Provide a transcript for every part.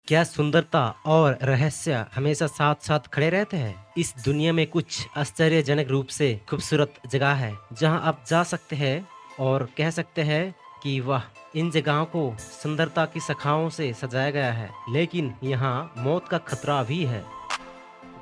क्या सुंदरता और रहस्य हमेशा साथ साथ खड़े रहते हैं? इस दुनिया में कुछ आश्चर्यजनक रूप से खूबसूरत जगह है जहां आप जा सकते हैं और कह सकते हैं कि वाह। इन जगहों को सुंदरता की शाखाओं से सजाया गया है, लेकिन यहाँ मौत का खतरा भी है।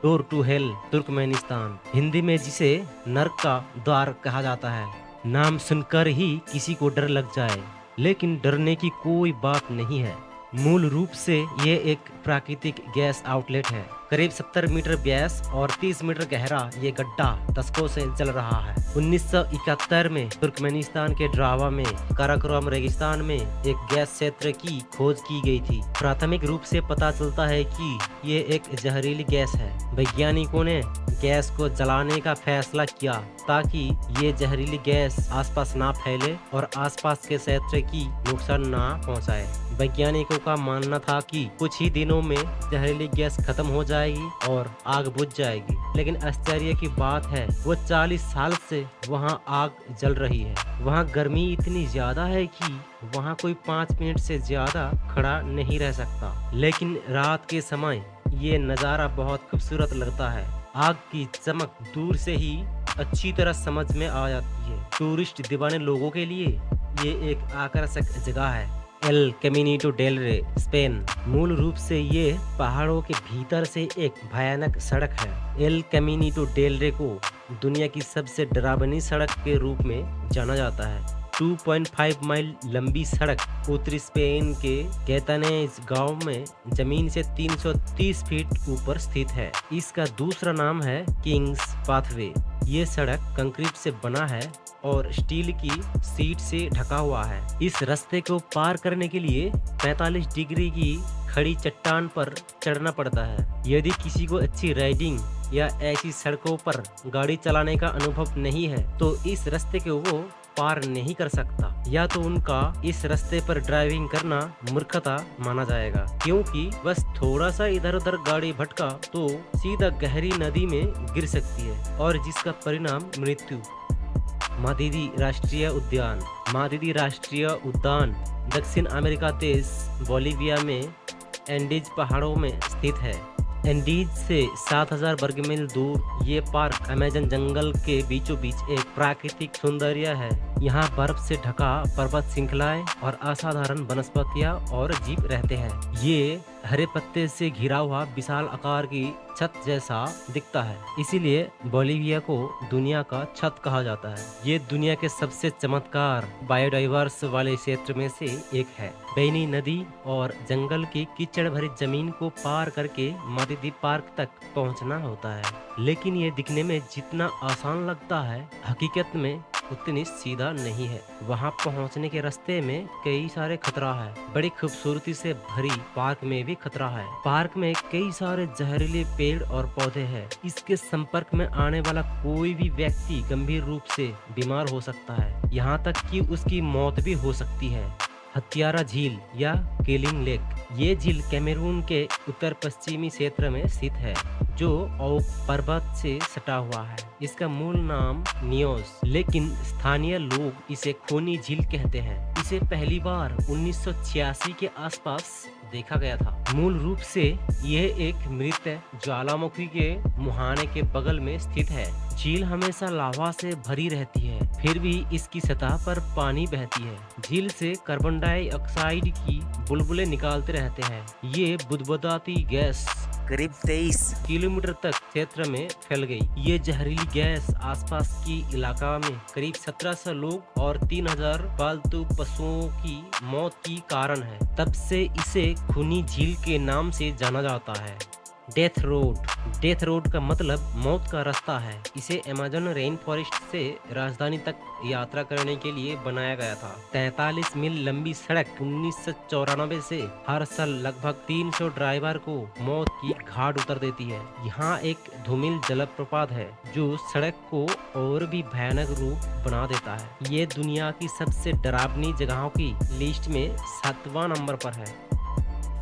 Door to hell Turkmenistan, Hindi में जिसे नर्क का द्वार कहा जाता है। नाम सुनकर ही किसी को डर लग जाए, लेकिन डरने की कोई बात नहीं है। मूल रूप से ये एक प्राकृतिक गैस आउटलेट है। करीब 70 मीटर व्यास और 30 मीटर गहरा ये गड्ढा दशकों से चल रहा है। 1971 में तुर्कमेनिस्तान के ड्रावा में काराकोरम रेगिस्तान में एक गैस क्षेत्र की खोज की गई थी। प्राथमिक रूप से पता चलता है कि ये एक जहरीली गैस है। वैज्ञानिकों ने गैस को जलाने का फैसला किया ताकि ये जहरीली गैस आसपास ना फैले और आसपास के क्षेत्र की नुकसान ना पहुंचाए। वैज्ञानिकों का मानना था कि कुछ ही दिनों में जहरीली गैस खत्म हो जाएगी और आग बुझ जाएगी, लेकिन आश्चर्य की बात है वो 40 साल से वहाँ आग जल रही है। वहाँ गर्मी इतनी ज्यादा है कि वहाँ कोई 5 मिनट से ज्यादा खड़ा नहीं रह सकता। लेकिन रात के समय ये नज़ारा बहुत खूबसूरत लगता है। आग की चमक दूर से ही अच्छी तरह समझ में आ जाती है। टूरिस्ट दीवाने लोगों के लिए ये एक आकर्षक जगह है। एल कैमिनिटो डेल रे, स्पेन। मूल रूप से ये पहाड़ों के भीतर से एक भयानक सड़क है। एल कैमिनिटो डेल रे को दुनिया की सबसे डरावनी सड़क के रूप में जाना जाता है। 2.5 माइल लंबी सड़क उत्तरी स्पेन के कैतानेज गांव में जमीन से 330 फीट ऊपर स्थित है। इसका दूसरा नाम है किंग्स पाथवे। ये सड़क कंक्रीट से बना है और स्टील की सीट से ढका हुआ है। इस रास्ते को पार करने के लिए 45 डिग्री की खड़ी चट्टान पर चढ़ना पड़ता है। यदि किसी को अच्छी राइडिंग या ऐसी सड़कों पर गाड़ी चलाने का अनुभव नहीं है तो इस रास्ते को वो पार नहीं कर सकता, या तो उनका इस रास्ते पर ड्राइविंग करना मूर्खता माना जाएगा, क्योंकि बस थोड़ा सा इधर उधर गाड़ी भटका तो सीधा गहरी नदी में गिर सकती है और जिसका परिणाम मृत्यु। मादिदी राष्ट्रीय उद्यान। मादिदी राष्ट्रीय उद्यान दक्षिण अमेरिका देश बोलिविया में एंडीज पहाड़ों में स्थित है। एंडीज से 7000 वर्ग मील दूर ये पार्क अमेजन जंगल के बीचों बीच एक प्राकृतिक सौंदर्य है। यहाँ बर्फ से ढका पर्वत श्रृंखलाएं और असाधारण वनस्पतियाँ और जीव रहते हैं। ये हरे पत्ते से घिरा हुआ विशाल आकार की छत जैसा दिखता है, इसीलिए बोलिविया को दुनिया का छत कहा जाता है। ये दुनिया के सबसे चमत्कार बायोडाइवर्स वाले क्षेत्र में से एक है। बैनी नदी और जंगल की कीचड़ भरी जमीन को पार करके मादिदी पार्क तक पहुंचना होता है, लेकिन ये दिखने में जितना आसान लगता है हकीकत में उतनी सीधा नहीं है। वहाँ पहुँचने के रास्ते में कई सारे खतरा है। बड़ी खूबसूरती से भरी पार्क में भी खतरा है। पार्क में कई सारे जहरीले पेड़ और पौधे हैं। इसके संपर्क में आने वाला कोई भी व्यक्ति गंभीर रूप से बीमार हो सकता है, यहाँ तक कि उसकी मौत भी हो सकती है। हत्यारा झील या किलिंग लेक। ये झील कैमरून के उत्तर पश्चिमी क्षेत्र में स्थित है, जो ओक पर्वत से सटा हुआ है। इसका मूल नाम नियोस, लेकिन स्थानीय लोग इसे खूनी झील कहते हैं। इसे पहली बार 1986 के आसपास देखा गया था। मूल रूप से यह एक मृत ज्वालामुखी के मुहाने के बगल में स्थित है। झील हमेशा लावा से भरी रहती है, फिर भी इसकी सतह पर पानी बहती है। झील से कार्बन डाइऑक्साइड की बुलबुले निकालते रहते हैं। ये बुदबुदाती गैस करीब 23 किलोमीटर तक क्षेत्र में फैल गई। ये जहरीली गैस आसपास की इलाका में करीब 1700 लोग और 3000 पालतू पशुओं की मौत की कारण है। तब से इसे खूनी झील के नाम से जाना जाता है। Death road. डेथ रोड का मतलब मौत का रास्ता है। इसे अमेज़न रेन फॉरेस्ट से राजधानी तक यात्रा करने के लिए बनाया गया था। 43 मील लंबी सड़क 1994 से हर साल लगभग 300 ड्राइवर को मौत की घाट उतर देती है। यहाँ एक धूमिल जलप्रपात है जो सड़क को और भी भयानक रूप बना देता है। ये दुनिया की सबसे डरावनी जगहों की लिस्ट में 7वां नंबर पर है।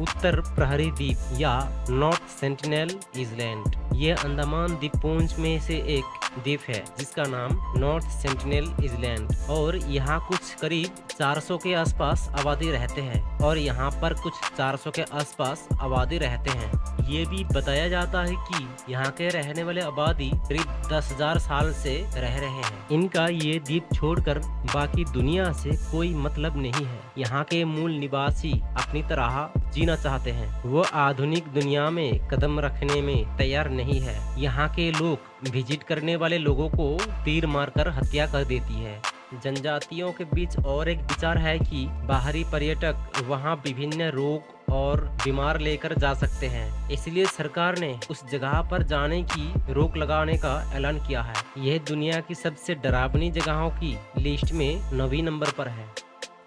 उत्तर प्रहरी द्वीप या नॉर्थ सेंटिनल आइलैंड। ये अंडमान द्वीपपुंज में से एक द्वीप है जिसका नाम नॉर्थ सेंटिनल आइलैंड, और यहाँ कुछ करीब 400 के आसपास आबादी रहते हैं, और यहाँ पर कुछ 400 के आसपास आबादी रहते हैं। ये भी बताया जाता है कि यहाँ के रहने वाले आबादी करीब 10,000 साल से रह रहे हैं। इनका ये द्वीप छोड़कर बाकी दुनिया से कोई मतलब नहीं है। यहाँ के मूल निवासी अपनी तरह जीना चाहते हैं, वो आधुनिक दुनिया में कदम रखने में तैयार नहीं है। यहाँ के लोग विजिट करने वाले लोगों को तीर मारकर हत्या कर देती है। जनजातियों के बीच और एक विचार है कि बाहरी पर्यटक वहां विभिन्न रोग और बीमार लेकर जा सकते हैं, इसलिए सरकार ने उस जगह पर जाने की रोक लगाने का ऐलान किया है। यह दुनिया की सबसे डरावनी जगहों की लिस्ट में 9वें नंबर पर है।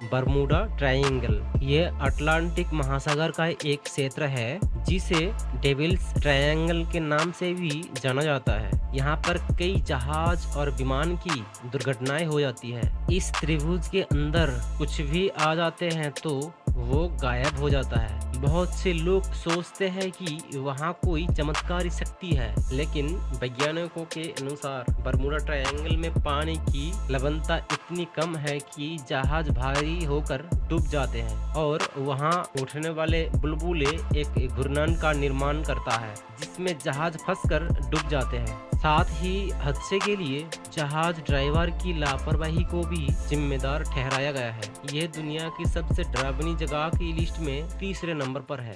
बरमूडा ट्रायंगल, ये अटलांटिक महासागर का एक क्षेत्र है जिसे डेविल्स ट्रायंगल के नाम से भी जाना जाता है। यहाँ पर कई जहाज और विमान की दुर्घटनाएं हो जाती है। इस त्रिभुज के अंदर कुछ भी आ जाते हैं तो वो गायब हो जाता है। बहुत से लोग सोचते हैं कि वहाँ कोई चमत्कारी शक्ति है, लेकिन वैज्ञानिकों के अनुसार बरमूडा ट्रायंगल में पानी की लवणता इतनी कम है कि जहाज भारी होकर डूब जाते हैं, और वहाँ उठने वाले बुलबुले एक घूर्णन का निर्माण करता है जिसमें जहाज फंसकर डूब जाते हैं। साथ ही हादसे के लिए जहाज ड्राइवर की लापरवाही को भी जिम्मेदार ठहराया गया है। यह दुनिया की सबसे डरावनी जगह की लिस्ट में तीसरे नंबर पर है।